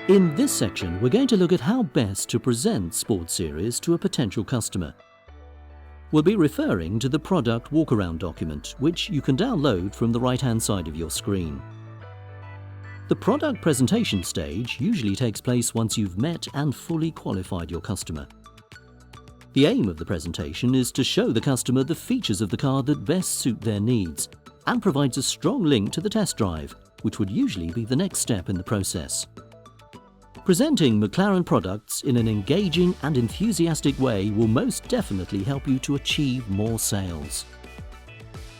In this section, we're going to look at how best to present Sports Series to a potential customer. We'll be referring to the product walkaround document, which you can download from the right-hand side of your screen. The product presentation stage usually takes place once you've met and fully qualified your customer. The aim of the presentation is to show the customer the features of the car that best suit their needs and provides a strong link to the test drive, which would usually be the next step in the process. Presenting McLaren products in an engaging and enthusiastic way will most definitely help you to achieve more sales.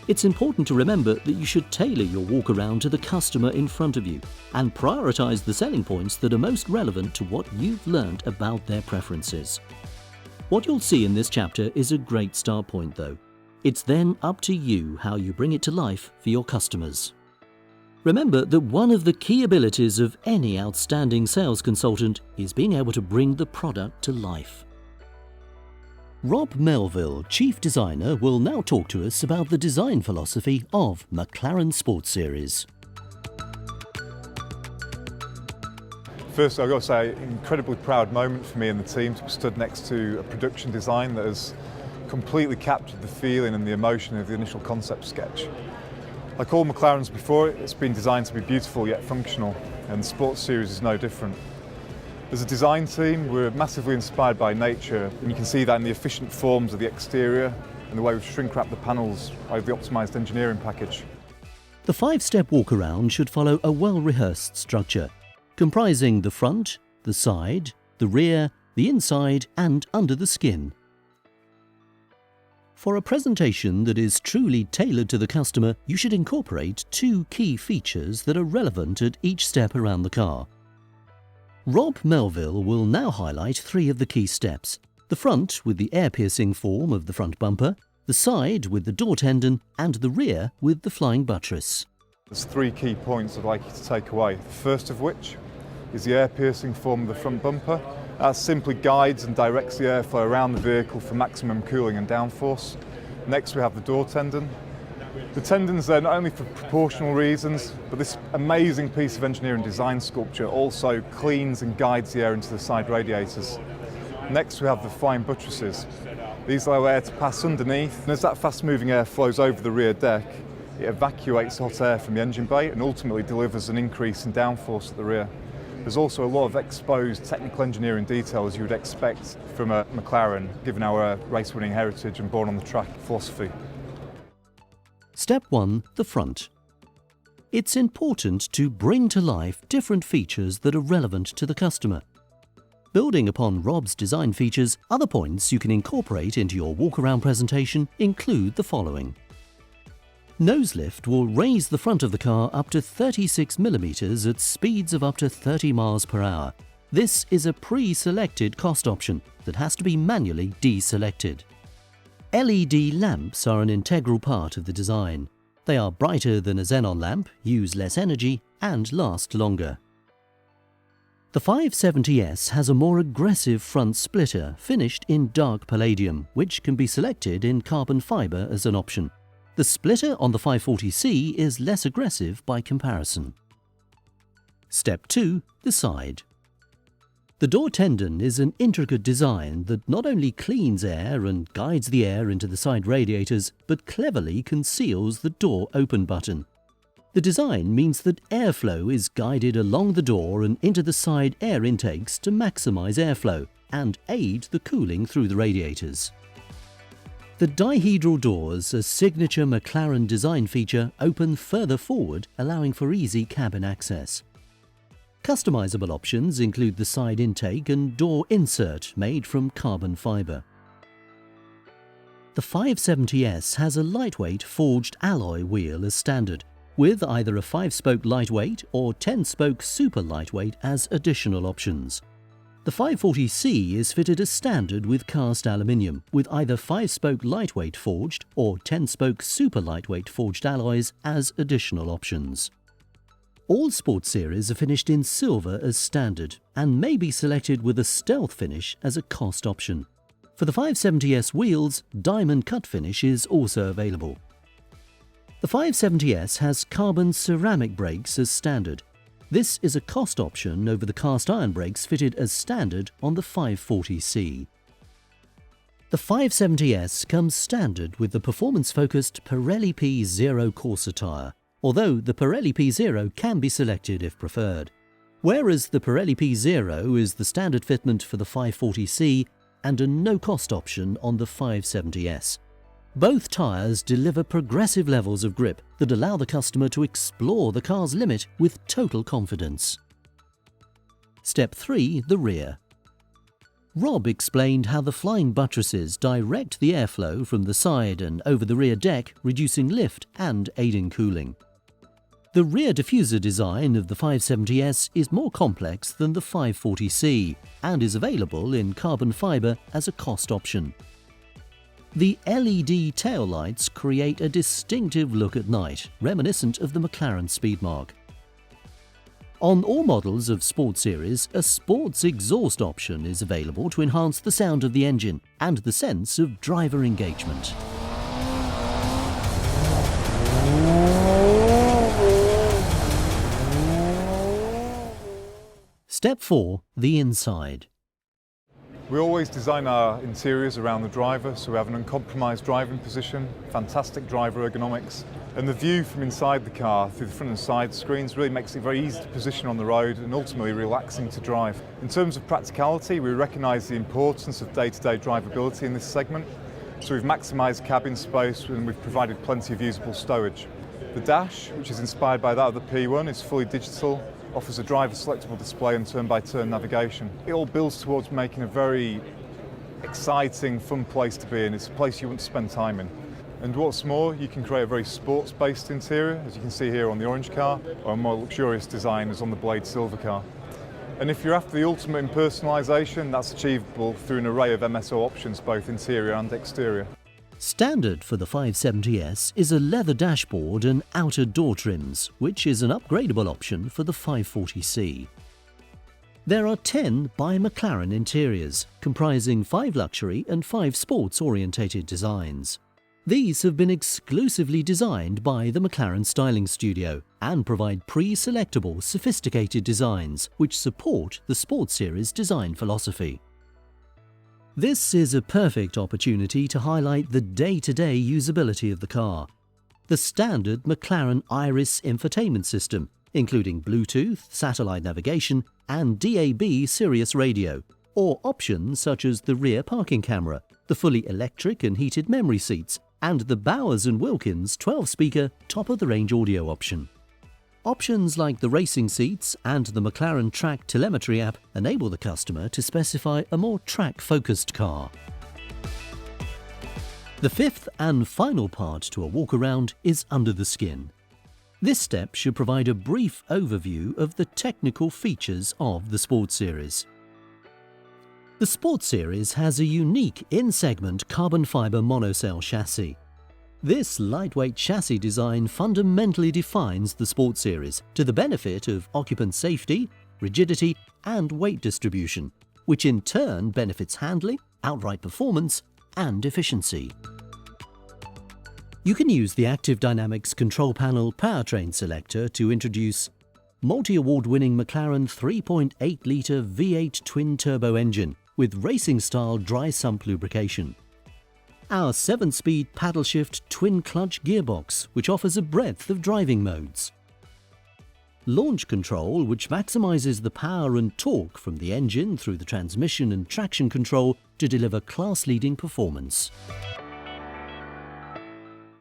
It's important to remember that you should tailor your walkaround to the customer in front of you and prioritize the selling points that are most relevant to what you've learned about their preferences. What you'll see in this chapter is a great start point though. It's then up to you how you bring it to life for your customers. Remember that one of the key abilities of any outstanding sales consultant is being able to bring the product to life. Rob Melville, Chief Designer, will now talk to us about the design philosophy of McLaren Sports Series. First, I've got to say, incredibly proud moment for me and the team to be stood next to a production design that has completely captured the feeling and the emotion of the initial concept sketch. Like all McLarens before it, it's been designed to be beautiful yet functional, and the Sports Series is no different. As a design team, we're massively inspired by nature, and you can see that in the efficient forms of the exterior and the way we've shrink-wrapped the panels over the optimised engineering package. The 5-step walkaround should follow a well-rehearsed structure, comprising the front, the side, the rear, the inside and under the skin. For a presentation that is truly tailored to the customer, you should incorporate 2 key features that are relevant at each step around the car. Rob Melville will now highlight 3 of the key steps: the front with the air-piercing form of the front bumper, the side with the door tendon and the rear with the flying buttress. There's 3 key points I'd like you to take away, the first of which is the air-piercing form of the front bumper. That simply guides and directs the airflow around the vehicle for maximum cooling and downforce. Next we have the door tendon. The tendon's there not only for proportional reasons, but this amazing piece of engineering design sculpture also cleans and guides the air into the side radiators. Next we have the flying buttresses. These allow air to pass underneath, and as that fast-moving air flows over the rear deck, it evacuates hot air from the engine bay and ultimately delivers an increase in downforce at the rear. There's also a lot of exposed technical engineering detail as you would expect from a McLaren, given our race-winning heritage and born-on-the-track philosophy. Step 1. The front. It's important to bring to life different features that are relevant to the customer. Building upon Rob's design features, other points you can incorporate into your walk-around presentation include the following. Nose lift will raise the front of the car up to 36 mm at speeds of up to 30 miles per hour. This is a pre-selected cost option that has to be manually deselected. LED lamps are an integral part of the design. They are brighter than a xenon lamp, use less energy and last longer. The 570S has a more aggressive front splitter finished in dark palladium, which can be selected in carbon fibre as an option. The splitter on the 540C is less aggressive by comparison. Step 2. The side. The door tendon is an intricate design that not only cleans air and guides the air into the side radiators, but cleverly conceals the door open button. The design means that airflow is guided along the door and into the side air intakes to maximize airflow and aid the cooling through the radiators. The dihedral doors, a signature McLaren design feature, open further forward, allowing for easy cabin access. Customizable options include the side intake and door insert made from carbon fibre. The 570S has a lightweight forged alloy wheel as standard, with either a 5-spoke lightweight or 10-spoke super lightweight as additional options. The 540C is fitted as standard with cast aluminium, with either 5-spoke lightweight forged or 10-spoke super lightweight forged alloys as additional options. All Sports Series are finished in silver as standard and may be selected with a stealth finish as a cost option. For the 570S wheels, diamond cut finish is also available. The 570S has carbon ceramic brakes as standard. This is a cost option over the cast iron brakes fitted as standard on the 540C. The 570S comes standard with the performance-focused Pirelli P Zero Corsa tyre, although the Pirelli P Zero can be selected if preferred. Whereas the Pirelli P Zero is the standard fitment for the 540C and a no-cost option on the 570S. Both tyres deliver progressive levels of grip that allow the customer to explore the car's limit with total confidence. Step 3. The rear. Rob explained how the flying buttresses direct the airflow from the side and over the rear deck, reducing lift and aiding cooling. The rear diffuser design of the 570S is more complex than the 540C and is available in carbon fibre as a cost option. The LED taillights create a distinctive look at night, reminiscent of the McLaren Speedmark. On all models of Sport Series, a sports exhaust option is available to enhance the sound of the engine and the sense of driver engagement. Step 4. The inside. We always design our interiors around the driver, so we have an uncompromised driving position, fantastic driver ergonomics, and the view from inside the car through the front and side screens really makes it very easy to position on the road and ultimately relaxing to drive. In terms of practicality, we recognise the importance of day-to-day drivability in this segment, so we've maximised cabin space and we've provided plenty of usable stowage. The dash, which is inspired by that of the P1, is fully digital, offers a driver selectable display and turn-by-turn navigation. It all builds towards making a very exciting, fun place to be in. It's a place you want to spend time in. And what's more, you can create a very sports-based interior, as you can see here on the orange car, or a more luxurious design as on the Blade Silver car. And if you're after the ultimate in personalisation, that's achievable through an array of MSO options, both interior and exterior. Standard for the 570S is a leather dashboard and outer door trims, which is an upgradable option for the 540C. There are 10 by McLaren interiors, comprising 5 luxury and 5 sports-orientated designs. These have been exclusively designed by the McLaren Styling Studio and provide pre-selectable, sophisticated designs which support the Sport Series design philosophy. This is a perfect opportunity to highlight the day-to-day usability of the car. The standard McLaren Iris infotainment system, including Bluetooth, satellite navigation and DAB Sirius radio, or options such as the rear parking camera, the fully electric and heated memory seats, and the Bowers & Wilkins 12-speaker top-of-the-range audio option. Options like the racing seats and the McLaren Track telemetry app enable the customer to specify a more track-focused car. The fifth and final part to a walk-around is under the skin. This step should provide a brief overview of the technical features of the Sport Series. The Sport Series has a unique in-segment carbon fibre monocell chassis. This lightweight chassis design fundamentally defines the Sport Series to the benefit of occupant safety, rigidity and weight distribution, which in turn benefits handling, outright performance and efficiency. You can use the Active Dynamics control panel powertrain selector to introduce multi-award-winning McLaren 3.8-litre V8 twin-turbo engine with racing-style dry sump lubrication. Our 7-speed paddle-shift twin-clutch gearbox, which offers a breadth of driving modes. Launch control, which maximises the power and torque from the engine through the transmission and traction control to deliver class-leading performance.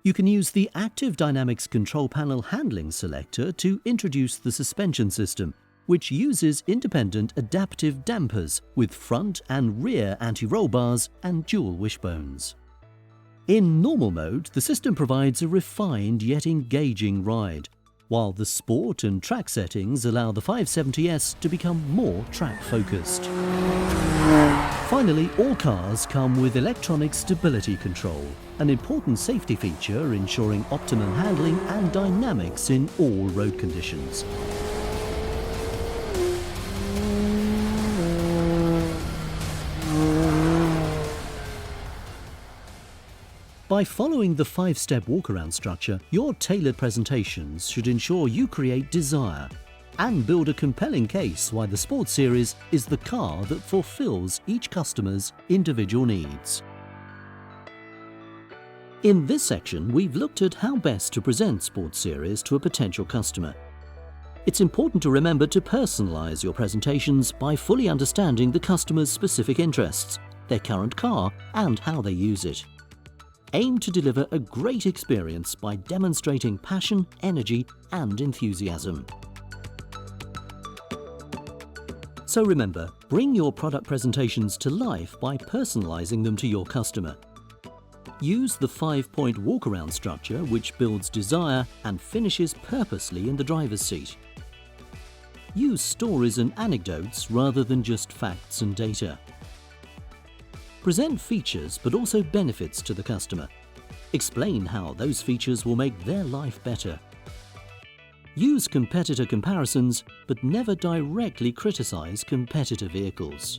You can use the Active Dynamics control panel handling selector to introduce the suspension system, which uses independent adaptive dampers with front and rear anti-roll bars and dual wishbones. In normal mode, the system provides a refined yet engaging ride, while the sport and track settings allow the 570S to become more track-focused. Finally, all cars come with electronic stability control, an important safety feature ensuring optimum handling and dynamics in all road conditions. By following the 5-step walk-around structure, your tailored presentations should ensure you create desire, and build a compelling case why the Sports Series is the car that fulfills each customer's individual needs. In this section, we've looked at how best to present Sports Series to a potential customer. It's important to remember to personalize your presentations by fully understanding the customer's specific interests, their current car, and how they use it. Aim to deliver a great experience by demonstrating passion, energy, and enthusiasm. So remember, bring your product presentations to life by personalizing them to your customer. Use the 5-point walkaround structure, which builds desire and finishes purposely in the driver's seat. Use stories and anecdotes rather than just facts and data. Present features but also benefits to the customer. Explain how those features will make their life better. Use competitor comparisons but never directly criticize competitor vehicles.